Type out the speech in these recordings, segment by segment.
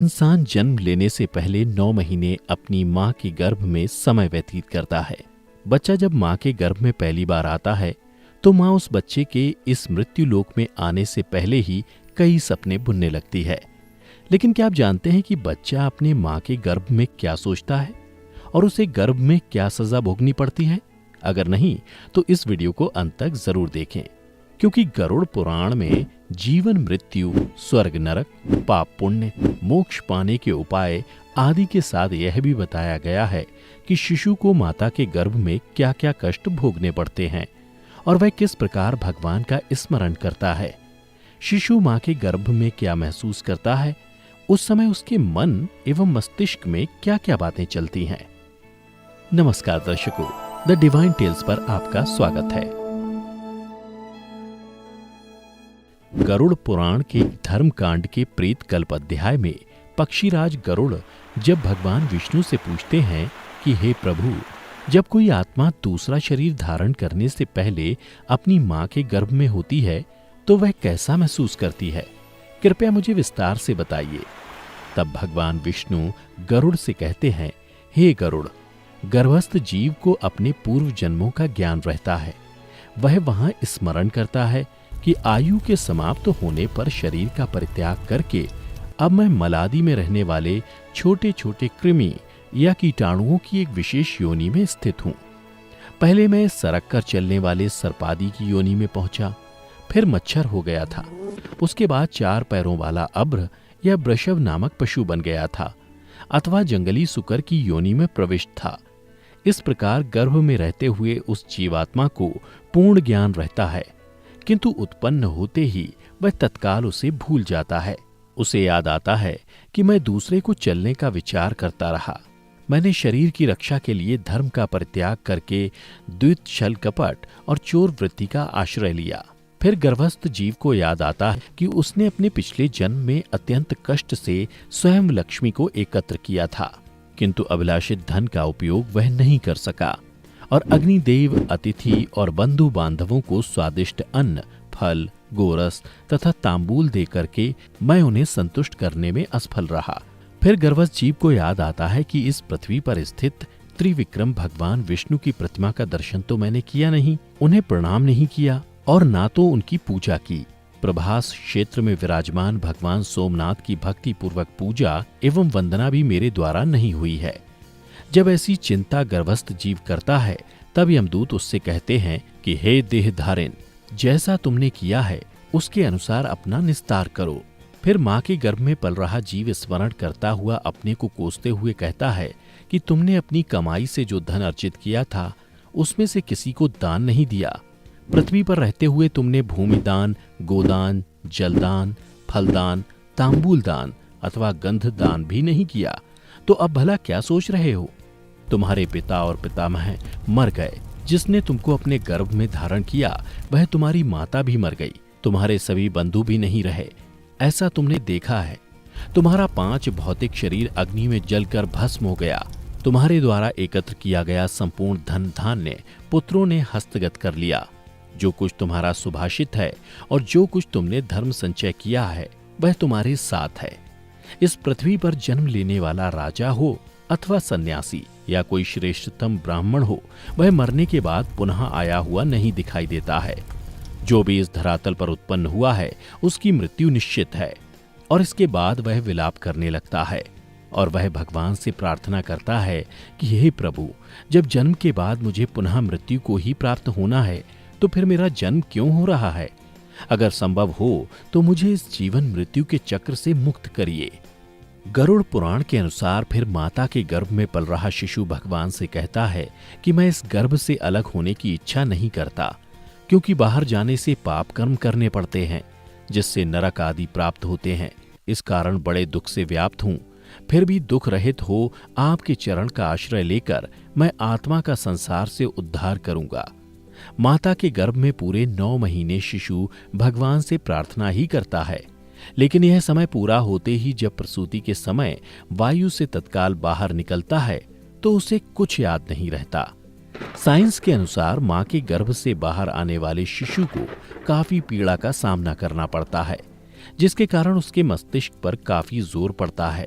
इंसान जन्म लेने से पहले 9 महीने अपनी माँ के गर्भ में समय व्यतीत करता है। बच्चा जब माँ के गर्भ में पहली बार आता है तो माँ उस बच्चे के इस मृत्यु लोक में आने से पहले ही कई सपने बुनने लगती है। लेकिन क्या आप जानते हैं कि बच्चा अपने माँ के गर्भ में क्या सोचता है और उसे गर्भ में क्या सजा भोगनी पड़ती है? अगर नहीं तो इस वीडियो को अंत तक जरूर देखें, क्योंकि गरुड़ पुराण में जीवन मृत्यु, स्वर्ग नरक, पाप पुण्य, मोक्ष पाने के उपाय आदि के साथ यह भी बताया गया है कि शिशु को माता के गर्भ में क्या क्या कष्ट भोगने पड़ते हैं और वह किस प्रकार भगवान का स्मरण करता है। शिशु माँ के गर्भ में क्या महसूस करता है, उस समय उसके मन एवं मस्तिष्क में क्या क्या बातें चलती हैं। नमस्कार दर्शकों, द डिवाइन टेल्स पर आपका स्वागत है। गरुड़ पुराण के धर्मकांड के प्रेत कल्प अध्याय में पक्षीराज गरुड़ जब भगवान विष्णु से पूछते हैं कि हे प्रभु, जब कोई आत्मा दूसरा शरीर धारण करने से पहले अपनी माँ के गर्भ में होती है तो वह कैसा महसूस करती है, कृपया मुझे विस्तार से बताइए। तब भगवान विष्णु गरुड़ से कहते हैं, हे गरुड़, गर्भस्थ जीव को अपने पूर्व जन्मों का ज्ञान रहता है। वह वहां स्मरण करता है कि आयु के समाप्त होने पर शरीर का परित्याग करके अब मैं मलादि में रहने वाले छोटे छोटे कृमि या कीटाणुओं की एक विशेष योनि में स्थित हूं। पहले मैं सरक कर चलने वाले सर्पादि की योनि में पहुंचा, फिर मच्छर हो गया था, उसके बाद 4 पैरों वाला अभ्र या वृषभ नामक पशु बन गया था अथवा जंगली सुकर की योनि में प्रविष्ट था। इस प्रकार गर्भ में रहते हुए उस जीवात्मा को पूर्ण ज्ञान रहता है, किंतु उत्पन्न होते ही वह तत्काल उसे भूल जाता है। उसे याद आता है कि मैं दूसरे को चलने का विचार करता रहा। मैंने शरीर की रक्षा के लिए धर्म का परित्याग करके द्वित, छल, कपट और चोर वृत्ति का आश्रय लिया। फिर गर्भस्थ जीव को याद आता है कि उसने अपने पिछले जन्म में अत्यंत कष्ट से स्वयं लक्ष्मी को एकत्र किया था, किंतु अभिलाषित धन का उपयोग वह नहीं कर सका और अग्निदेव, अतिथि और बंधु बांधवों को स्वादिष्ट अन्न, फल, गोरस तथा तांबूल दे करके मैं उन्हें संतुष्ट करने में असफल रहा। फिर गर्भस्थ जीव को याद आता है कि इस पृथ्वी पर स्थित त्रिविक्रम भगवान विष्णु की प्रतिमा का दर्शन तो मैंने किया नहीं, उन्हें प्रणाम नहीं किया और ना तो उनकी पूजा की। प्रभास क्षेत्र में विराजमान भगवान सोमनाथ की भक्ति पूर्वक पूजा एवं वंदना भी मेरे द्वारा नहीं हुई है। जब ऐसी चिंता गर्भस्थ जीव करता है तब यमदूत उससे कहते हैं कि हे देह धारिण, जैसा तुमने किया है उसके अनुसार अपना निस्तार करो। फिर माँ के गर्भ में पल रहा जीव स्मरण करता हुआ अपने को कोसते हुए कहता है कि तुमने अपनी कमाई से जो धन अर्जित किया था उसमें से किसी को दान नहीं दिया। पृथ्वी पर रहते हुए तुमने भूमि दान, गोदान, जलदान, फलदान, तांबूल दान अथवा गंध दान भी नहीं किया, तो अब भला क्या सोच रहे हो? तुम्हारे पिता और पितामह मर गए। जिसने तुमको अपने गर्भ में धारण किया वह तुम्हारी माता भी मर गई। तुम्हारे सभी बंधु भी नहीं रहे, ऐसा तुमने देखा है। तुम्हारा 5 भौतिक शरीर अग्नि में जलकर भस्म हो गया। तुम्हारे द्वारा एकत्र किया गया संपूर्ण धन धान्य पुत्रों ने हस्तगत कर लिया। जो कुछ तुम्हारा सुभाषित है और जो कुछ तुमने धर्म संचय किया है वह तुम्हारे साथ है। इस पृथ्वी पर जन्म लेने वाला राजा हो अथवा सन्यासी या कोई श्रेष्ठतम ब्राह्मण हो, वह मरने के बाद पुनः आया हुआ नहीं दिखाई देता है। जो भी इस धरातल पर उत्पन्न हुआ है उसकी मृत्यु निश्चित है और इसके बाद वह विलाप करने लगता है और वह भगवान से प्रार्थना करता है कि हे प्रभु, जब जन्म के बाद मुझे पुनः मृत्यु को ही प्राप्त होना है तो फिर मेरा जन्म क्यों हो रहा है? अगर संभव हो तो मुझे इस जीवन मृत्यु के चक्र से मुक्त करिए। गरुड़ पुराण के अनुसार फिर माता के गर्भ में पल रहा शिशु भगवान से कहता है कि मैं इस गर्भ से अलग होने की इच्छा नहीं करता, क्योंकि बाहर जाने से पाप कर्म करने पड़ते हैं जिससे नरक आदि प्राप्त होते हैं। इस कारण बड़े दुख से व्याप्त हूँ। फिर भी दुख रहित हो आपके चरण का आश्रय लेकर मैं आत्मा का संसार से उद्धार करूंगा। माता के गर्भ में पूरे 9 महीने शिशु भगवान से प्रार्थना ही करता है, लेकिन यह समय पूरा होते ही जब प्रसूति के समय वायु से तत्काल बाहर निकलता है तो उसे कुछ याद नहीं रहता। साइंस के अनुसार मां के गर्भ से बाहर आने वाले शिशु को काफी पीड़ा का सामना करना पड़ता है, जिसके कारण उसके मस्तिष्क पर काफी जोर पड़ता है।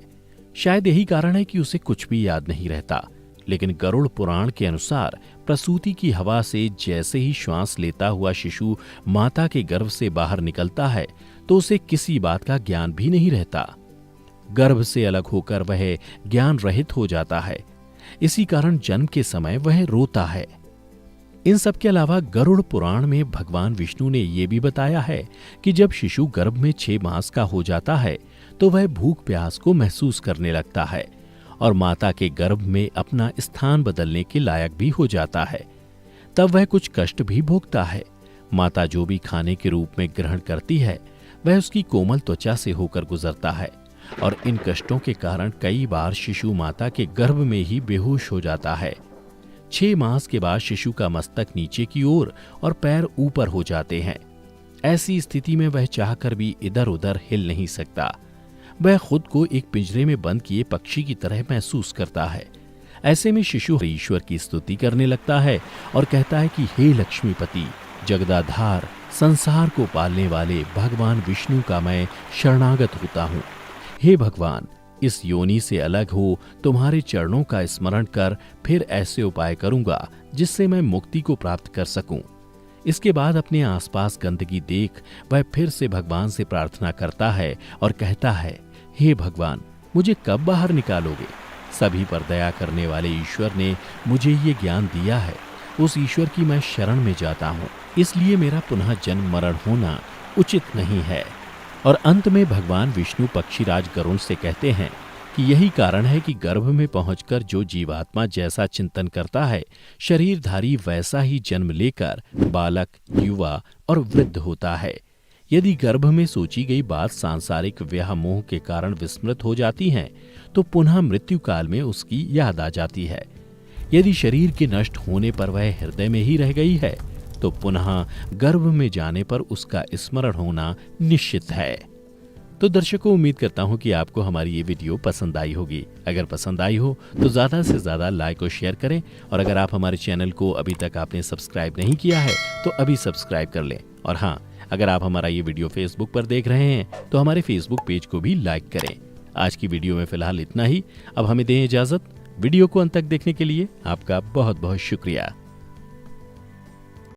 शायद यही कारण है कि उसे कुछ भी याद नहीं रहता। लेकिन गरुड़ पुराण के अनुसार प्रसूति की हवा से जैसे ही श्वास लेता हुआ शिशु माता के गर्भ से बाहर निकलता है तो उसे किसी बात का ज्ञान भी नहीं रहता। गर्भ से अलग होकर वह ज्ञान रहित हो जाता है। इसी कारण जन्म के समय वह रोता है। इन सब के अलावा गरुड़ पुराण में भगवान विष्णु ने यह भी बताया है कि जब शिशु गर्भ में 6 मास का हो जाता है तो वह भूख प्यास को महसूस करने लगता है और माता के गर्भ में अपना स्थान बदलने के लायक भी हो जाता है। तब वह कुछ कष्ट भी भोगता है। माता जो भी खाने के रूप में ग्रहण करती है वह उसकी कोमल त्वचा से होकर गुजरता है और इन कष्टों के कारण कई बार शिशु माता के गर्भ में ही बेहोश हो जाता है। 6 मास के बाद शिशु का मस्तक नीचे की ओर और पैर ऊपर हो जाते हैं। ऐसी स्थिति में वह चाहकर भी इधर उधर हिल नहीं सकता। वह खुद को एक पिंजरे में बंद किए पक्षी की तरह महसूस करता है। ऐसे में शिशु ईश्वर की स्तुति करने लगता है और कहता है कि हे लक्ष्मीपति, जगदाधार, संसार को पालने वाले भगवान विष्णु का मैं शरणागत होता हूँ। हे भगवान, इस योनि से अलग हो तुम्हारे चरणों का स्मरण कर फिर ऐसे उपाय करूंगा जिससे मैं मुक्ति को प्राप्त कर सकूं। इसके बाद अपने आसपास गंदगी देख वह फिर से भगवान से प्रार्थना करता है और कहता है, हे भगवान, मुझे कब बाहर निकालोगे? सभी पर दया करने वाले ईश्वर ने मुझे ये ज्ञान दिया है। उस ईश्वर की मैं शरण में जाता हूँ, इसलिए मेरा पुनः जन्म मरण होना उचित नहीं है। और अंत में भगवान विष्णु पक्षीराज गरुड़ से कहते हैं कि यही कारण है कि गर्भ में पहुंचकर जो जीवात्मा जैसा चिंतन करता है, शरीरधारी वैसा ही जन्म लेकर बालक, युवा और वृद्ध होता है। यदि गर्भ में सोची गई बात सांसारिक व्याह मोह के कारण विस्मृत हो जाती है तो पुनः मृत्यु काल में उसकी याद आ जाती है। यदि शरीर के नष्ट होने पर वह हृदय में ही रह गई है तो पुनः गर्भ में जाने पर उसका स्मरण होना निश्चित है। तो दर्शकों, उम्मीद करता हूं कि आपको हमारी ये वीडियो पसंद आई होगी। अगर पसंद आई हो तो ज़्यादा से ज़्यादा लाइक और शेयर करें और अगर आप हमारे चैनल को अभी तक आपने सब्सक्राइब नहीं किया है तो अभी सब्सक्राइब कर लें। और हाँ, अगर आप हमारा ये वीडियो फेसबुक पर देख रहे हैं तो हमारे फेसबुक पेज को भी लाइक करें। आज की वीडियो में फिलहाल इतना ही। अब हमें दें इजाज़त। वीडियो को अंत तक देखने के लिए आपका बहुत बहुत शुक्रिया।